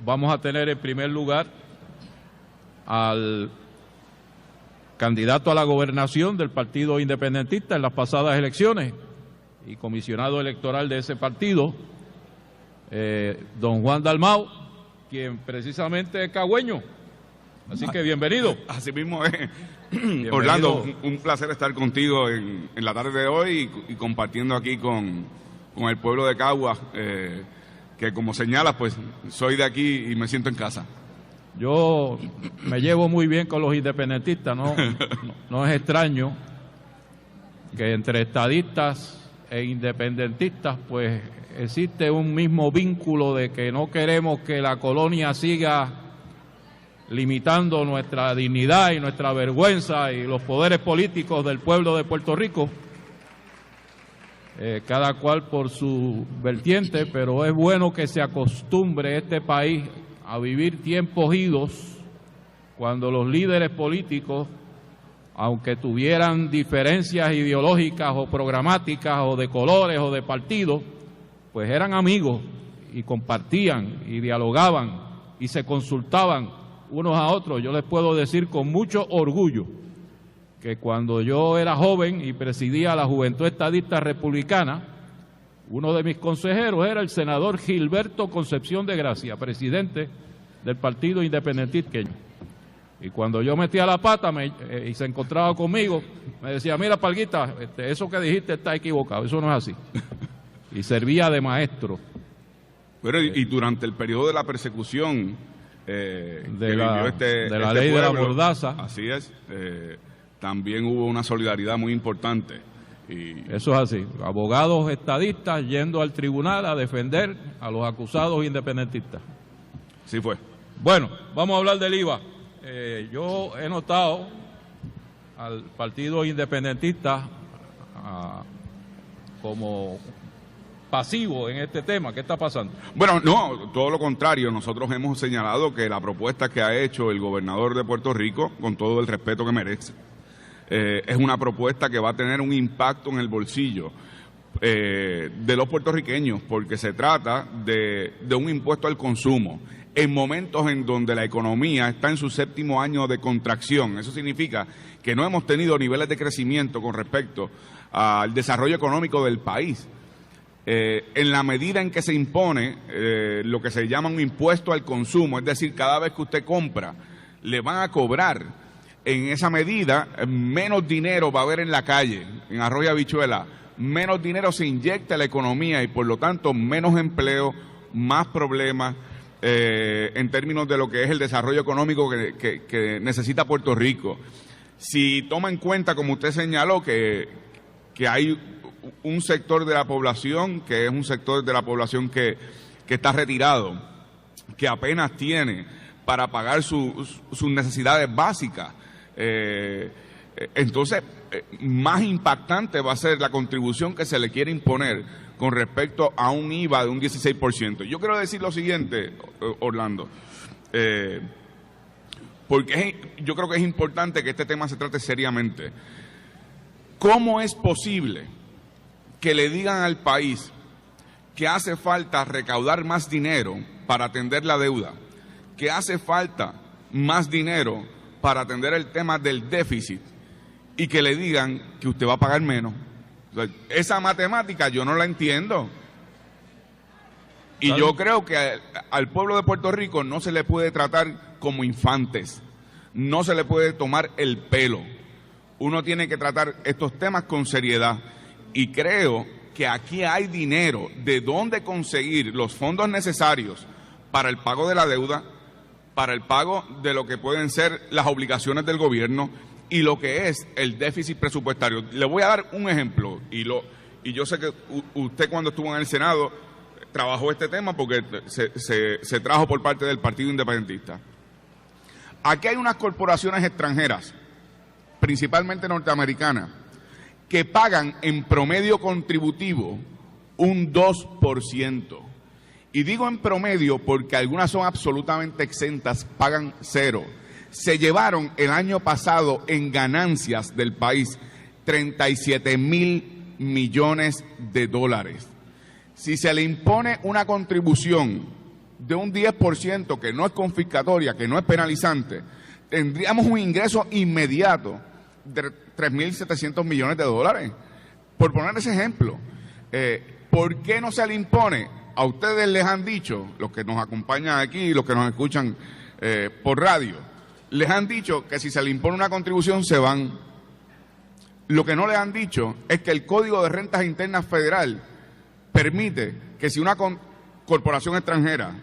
vamos a tener en primer lugar al candidato a la gobernación del Partido Independentista en las pasadas elecciones y comisionado electoral de ese partido, don Juan Dalmau, quien precisamente es cagüeño. Así que bienvenido. Así mismo es. Orlando, un placer estar contigo en la tarde de hoy y compartiendo aquí con el pueblo de Caguas, que como señalas, pues soy de aquí y me siento en casa. Yo me llevo muy bien con los independentistas, no es extraño que entre estadistas e independentistas pues existe un mismo vínculo de que no queremos que la colonia siga limitando nuestra dignidad y nuestra vergüenza y los poderes políticos del pueblo de Puerto Rico, cada cual por su vertiente, pero es bueno que se acostumbre este país a vivir tiempos idos cuando los líderes políticos, aunque tuvieran diferencias ideológicas o programáticas o de colores o de partidos, pues eran amigos y compartían y dialogaban y se consultaban unos a otros. Yo les puedo decir con mucho orgullo que cuando yo era joven y presidía la Juventud Estadista Republicana, uno de mis consejeros era el senador Gilberto Concepción de Gracia, presidente del Partido Independentista. Y cuando yo metía la pata y se encontraba conmigo, me decía, mira, Palguita, eso que dijiste está equivocado, eso no es así. Y servía de maestro. Pero y durante el periodo de la persecución de la ley de la mordaza. Así es, también hubo una solidaridad muy importante. Eso es así, abogados estadistas yendo al tribunal a defender a los acusados independentistas. Sí fue. Bueno, vamos a hablar del IVA. Yo he notado al Partido Independentista como pasivo en este tema. ¿Qué está pasando? Bueno, no, todo lo contrario. Nosotros hemos señalado que la propuesta que ha hecho el gobernador de Puerto Rico, con todo el respeto que merece, es una propuesta que va a tener un impacto en el bolsillo de los puertorriqueños, porque se trata de un impuesto al consumo en momentos en donde la economía está en su 7º año de contracción. Eso significa que no hemos tenido niveles de crecimiento con respecto al desarrollo económico del país. En la medida en que se impone lo que se llama un impuesto al consumo, es decir, cada vez que usted compra, le van a cobrar. En esa medida, menos dinero va a haber en la calle, en arroz y habichuela, menos dinero se inyecta a la economía y por lo tanto menos empleo, más problemas en términos de lo que es el desarrollo económico que necesita Puerto Rico. Si toma en cuenta, como usted señaló, que hay un sector de la población, que es un sector de la población que está retirado, que apenas tiene para pagar sus necesidades básicas, entonces más impactante va a ser la contribución que se le quiere imponer con respecto a un IVA de un 16%. Yo quiero decir lo siguiente, Orlando, porque yo creo que es importante que este tema se trate seriamente. ¿Cómo es posible que le digan al país que hace falta recaudar más dinero para atender la deuda, que hace falta más dinero para atender el tema del déficit y que le digan que usted va a pagar menos? O sea, esa matemática yo no la entiendo. Y yo creo que al pueblo de Puerto Rico no se le puede tratar como infantes, no se le puede tomar el pelo. Uno tiene que tratar estos temas con seriedad y creo que aquí hay dinero de dónde conseguir los fondos necesarios para el pago de la deuda, para el pago de lo que pueden ser las obligaciones del gobierno y lo que es el déficit presupuestario. Le voy a dar un ejemplo y yo sé que usted cuando estuvo en el Senado trabajó este tema porque se trajo por parte del Partido Independentista. Aquí hay unas corporaciones extranjeras, principalmente norteamericanas, que pagan en promedio contributivo un 2%. Y digo en promedio porque algunas son absolutamente exentas, pagan 0. Se llevaron el año pasado en ganancias del país 37,000 millones de dólares. Si se le impone una contribución de un 10% que no es confiscatoria, que no es penalizante, tendríamos un ingreso inmediato de 3.700 millones de dólares. Por poner ese ejemplo, ¿por qué no se le impone? A ustedes les han dicho, los que nos acompañan aquí, los que nos escuchan por radio, les han dicho que si se le impone una contribución se van. Lo que no les han dicho es que el Código de Rentas Internas Federal permite que si una corporación extranjera,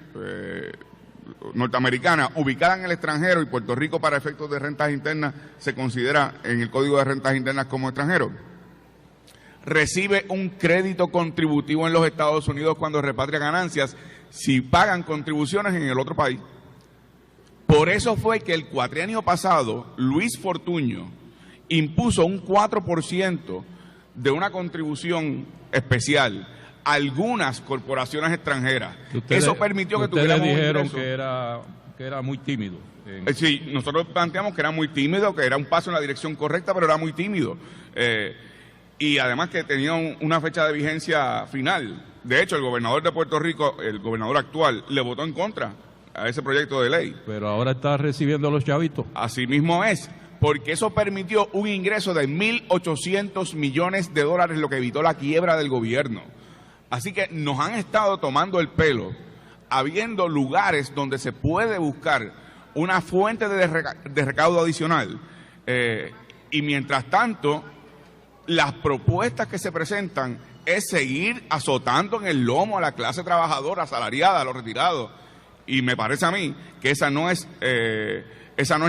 norteamericana, ubicada en el extranjero, y Puerto Rico para efectos de rentas internas se considera en el Código de Rentas Internas como extranjero, recibe un crédito contributivo en los Estados Unidos cuando repatria ganancias si pagan contribuciones en el otro país. Por eso fue que el cuatrienio pasado Luis Fortuño impuso un 4% de una contribución especial a algunas corporaciones extranjeras. Eso permitió que tuviéramos un ingreso. Ustedes dijeron que era muy tímido. Sí, nosotros planteamos que era muy tímido, que era un paso en la dirección correcta, pero era muy tímido. Y además que tenía una fecha de vigencia final. De hecho, el gobernador de Puerto Rico, el gobernador actual, le votó en contra a ese proyecto de ley. Pero ahora está recibiendo los chavitos. Así mismo es, porque eso permitió un ingreso de 1.800 millones de dólares, lo que evitó la quiebra del gobierno. Así que nos han estado tomando el pelo, habiendo lugares donde se puede buscar una fuente de recaudo adicional. Y mientras tanto, las propuestas que se presentan es seguir azotando en el lomo a la clase trabajadora, asalariada, a los retirados. Y me parece a mí que esa no es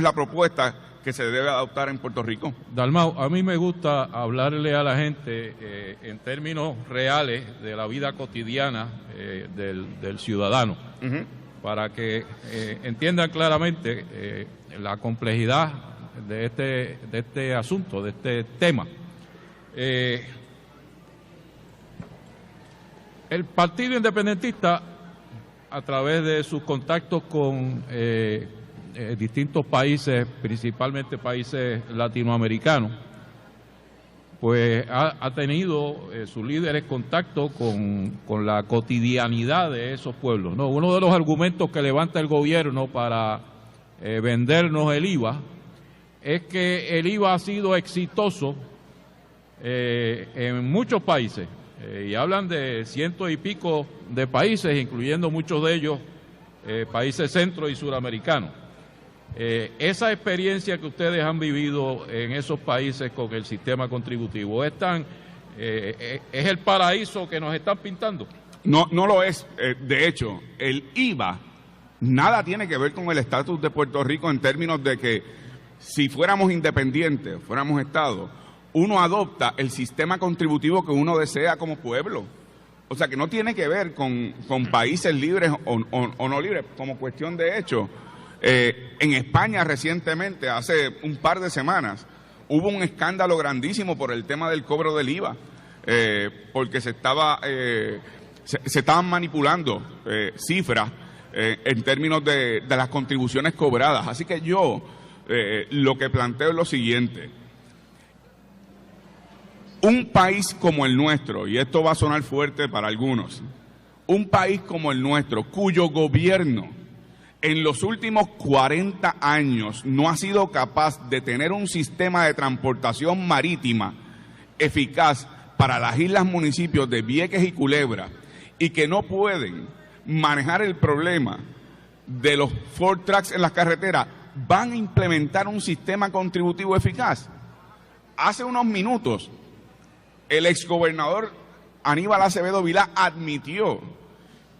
la propuesta que se debe adoptar en Puerto Rico. Dalmau, a mí me gusta hablarle a la gente en términos reales de la vida cotidiana del ciudadano, para que entiendan claramente la complejidad de este asunto, de este tema. El Partido Independentista, a través de sus contactos con distintos países, principalmente países latinoamericanos, pues ha tenido sus líderes contacto con la cotidianidad de esos pueblos, ¿no? Uno de los argumentos que levanta el gobierno para vendernos el IVA es que el IVA ha sido exitoso en muchos países, y hablan de cientos y pico de países, incluyendo muchos de ellos países centro y suramericanos. Esa experiencia que ustedes han vivido en esos países con el sistema contributivo, ¿es el paraíso que nos están pintando? No lo es. De hecho, el IVA nada tiene que ver con el estatus de Puerto Rico en términos de que si fuéramos independientes, fuéramos Estado, uno adopta el sistema contributivo que uno desea como pueblo. O sea, que no tiene que ver con países libres o no libres, como cuestión de hecho. En España recientemente, hace un par de semanas, hubo un escándalo grandísimo por el tema del cobro del IVA, porque se estaban manipulando cifras en términos de las contribuciones cobradas. Así que yo lo que planteo es lo siguiente. Un país como el nuestro, y esto va a sonar fuerte para algunos, un país como el nuestro, cuyo gobierno en los últimos 40 años no ha sido capaz de tener un sistema de transportación marítima eficaz para las islas municipios de Vieques y Culebra, y que no pueden manejar el problema de los Ford Trucks en las carreteras, van a implementar un sistema contributivo eficaz. Hace unos minutos, el exgobernador Aníbal Acevedo Vilá admitió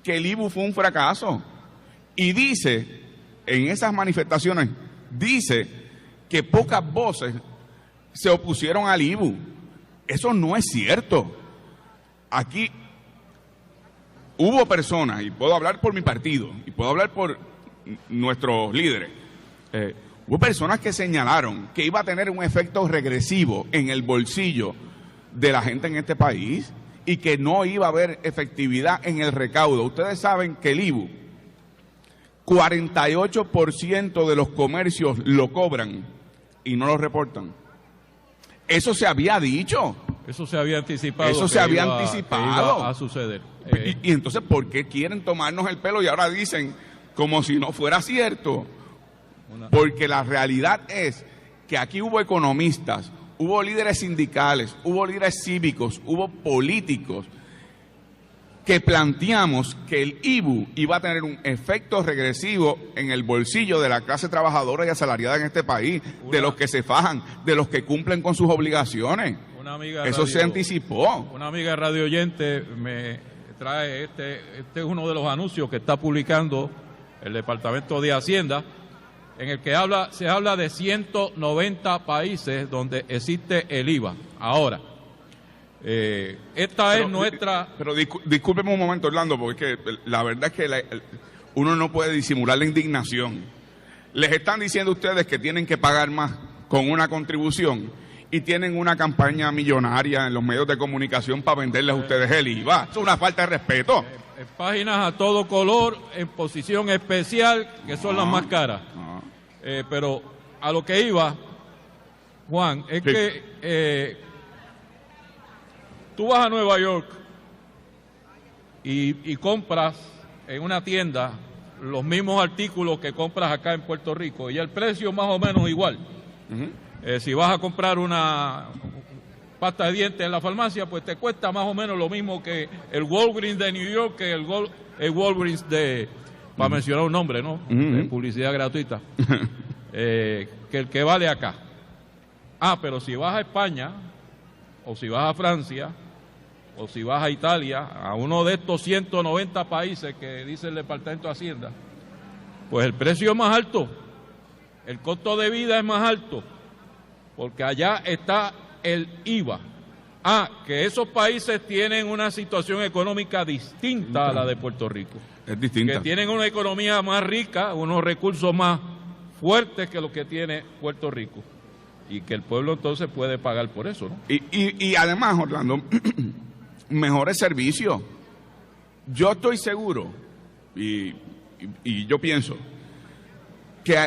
que el IBU fue un fracaso y dice, en esas manifestaciones, dice que pocas voces se opusieron al IBU. Eso no es cierto. Aquí hubo personas, y puedo hablar por mi partido, y puedo hablar por nuestros líderes, hubo personas que señalaron que iba a tener un efecto regresivo en el bolsillo de la gente en este país y que no iba a haber efectividad en el recaudo. Ustedes saben que el IBU, 48% de los comercios lo cobran y no lo reportan. Eso se había dicho. Eso se había anticipado. Eso se había anticipado. Que iba a suceder. Y entonces, ¿por qué quieren tomarnos el pelo y ahora dicen como si no fuera cierto? Porque la realidad es que aquí hubo economistas, hubo líderes sindicales, hubo líderes cívicos, hubo políticos que planteamos que el IBU iba a tener un efecto regresivo en el bolsillo de la clase trabajadora y asalariada en este país, de los que se fajan, de los que cumplen con sus obligaciones. Eso se anticipó. Una amiga radio oyente me trae este es uno de los anuncios que está publicando el Departamento de Hacienda, en el que se habla de 190 países donde existe el IVA. Ahora, esta es nuestra... Pero discúlpeme un momento, Orlando, porque es que la verdad es que uno no puede disimular la indignación. Les están diciendo ustedes que tienen que pagar más con una contribución y tienen una campaña millonaria en los medios de comunicación para venderles a ustedes el IVA. Es una falta de respeto. En páginas a todo color, en posición especial, que son las más caras. Pero a lo que iba, Juan, es sí. Que tú vas a Nueva York y compras en una tienda los mismos artículos que compras acá en Puerto Rico y el precio más o menos igual. Si vas a comprar una pasta de dientes en la farmacia, pues te cuesta más o menos lo mismo que el Walgreens de New York, que el Walgreens de, para mencionar un nombre, ¿no? De publicidad gratuita, que el que vale acá. Pero si vas a España, o si vas a Francia, o si vas a Italia, a uno de estos 190 países que dice el Departamento de Hacienda, pues el precio es más alto, el costo de vida es más alto, porque allá está el IVA. Que esos países tienen una situación económica distinta a la de Puerto Rico. Es distinta. Que tienen una economía más rica, unos recursos más fuertes que los que tiene Puerto Rico. Y que el pueblo entonces puede pagar por eso, ¿no? Y además, Orlando, mejores servicios. Yo estoy seguro, y yo pienso, que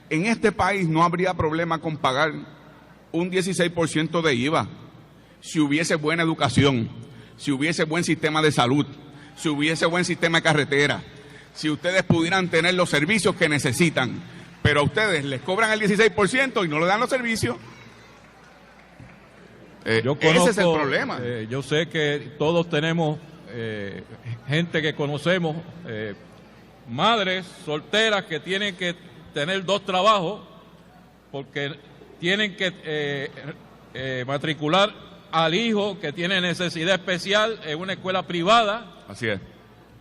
en este país no habría problema con pagar un 16% de IVA si hubiese buena educación, si hubiese buen sistema de salud, si hubiese buen sistema de carretera, si ustedes pudieran tener los servicios que necesitan. Pero a ustedes les cobran el 16% y no le dan los servicios. Ese es el problema. Yo sé que todos tenemos gente que conocemos, madres solteras que tienen que tener 2 trabajos porque tienen que matricular al hijo que tiene necesidad especial en una escuela privada. Así es.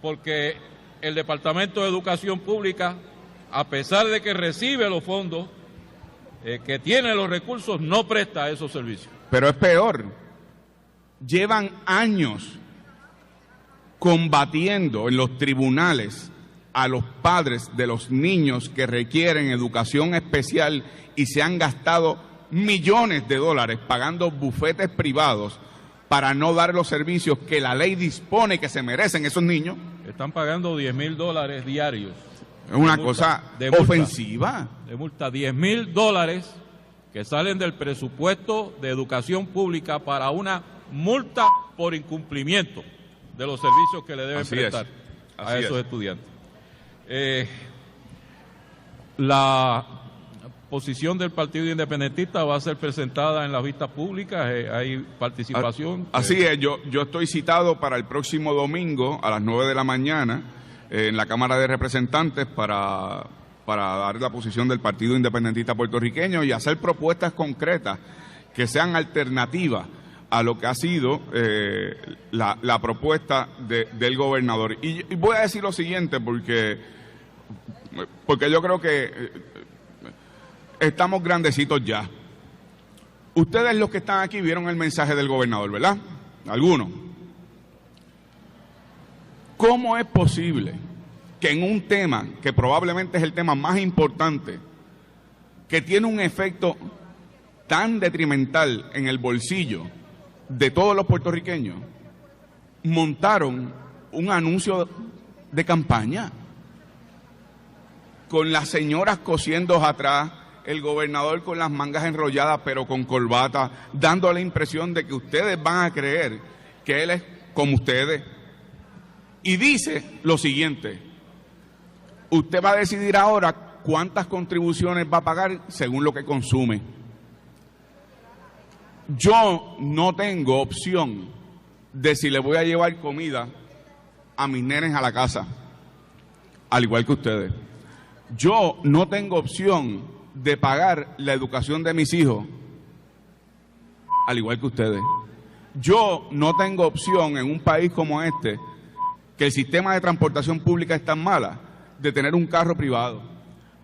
Porque el Departamento de Educación Pública, a pesar de que recibe los fondos, que tiene los recursos, no presta esos servicios. Pero es peor. Llevan años combatiendo en los tribunales a los padres de los niños que requieren educación especial y se han gastado millones de dólares pagando bufetes privados para no dar los servicios que la ley dispone que se merecen esos niños. Están pagando $10,000 diarios. Es una cosa ofensiva. De multa, $10,000 que salen del presupuesto de educación pública para una multa por incumplimiento de los servicios que le deben prestar a esos estudiantes. La posición del Partido Independentista va a ser presentada en las vistas públicas, hay participación. Así es, yo estoy citado para el próximo domingo a las 9 de la mañana en la Cámara de Representantes para dar la posición del Partido Independentista puertorriqueño y hacer propuestas concretas que sean alternativas a lo que ha sido la propuesta del gobernador. Y voy a decir lo siguiente porque yo creo que estamos grandecitos ya. Ustedes los que están aquí vieron el mensaje del gobernador, ¿verdad? Algunos. ¿Cómo es posible que en un tema que probablemente es el tema más importante, que tiene un efecto tan detrimental en el bolsillo de todos los puertorriqueños, montaron un anuncio de campaña con las señoras cosiendo atrás, el gobernador con las mangas enrolladas pero con corbata, dando la impresión de que ustedes van a creer que él es como ustedes, y dice lo siguiente: usted va a decidir ahora cuántas contribuciones va a pagar según lo que consume. Yo no tengo opción de si le voy a llevar comida a mis nenes a la casa, al igual que ustedes. Yo no tengo opción de pagar la educación de mis hijos, al igual que ustedes. Yo no tengo opción en un país como este, que el sistema de transportación pública es tan mala, de tener un carro privado.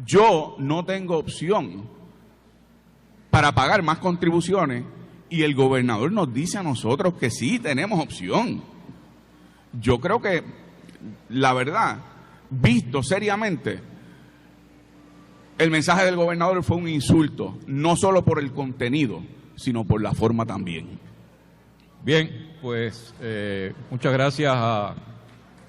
Yo no tengo opción para pagar más contribuciones y el gobernador nos dice a nosotros que sí tenemos opción. Yo creo que, la verdad, visto seriamente, el mensaje del gobernador fue un insulto, no solo por el contenido, sino por la forma también. Bien, pues muchas gracias a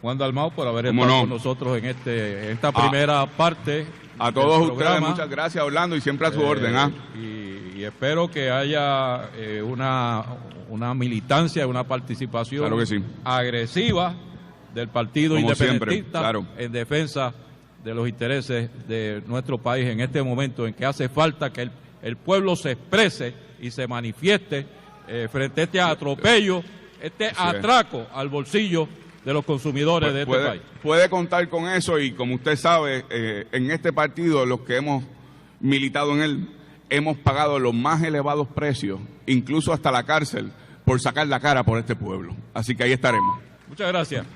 Juan Dalmau por haber estado con nosotros en esta primera parte. A todos ustedes, muchas gracias, Orlando, y siempre a su orden. Y espero que haya una militancia, una participación, claro que sí, agresiva del Partido como Independentista siempre, claro, en defensa de los intereses de nuestro país en este momento en que hace falta que el pueblo se exprese y se manifieste frente a este atropello, este atraco al bolsillo de los consumidores de este país. Puede contar con eso, y como usted sabe, en este partido, los que hemos militado en él, hemos pagado los más elevados precios, incluso hasta la cárcel, por sacar la cara por este pueblo. Así que ahí estaremos. Muchas gracias.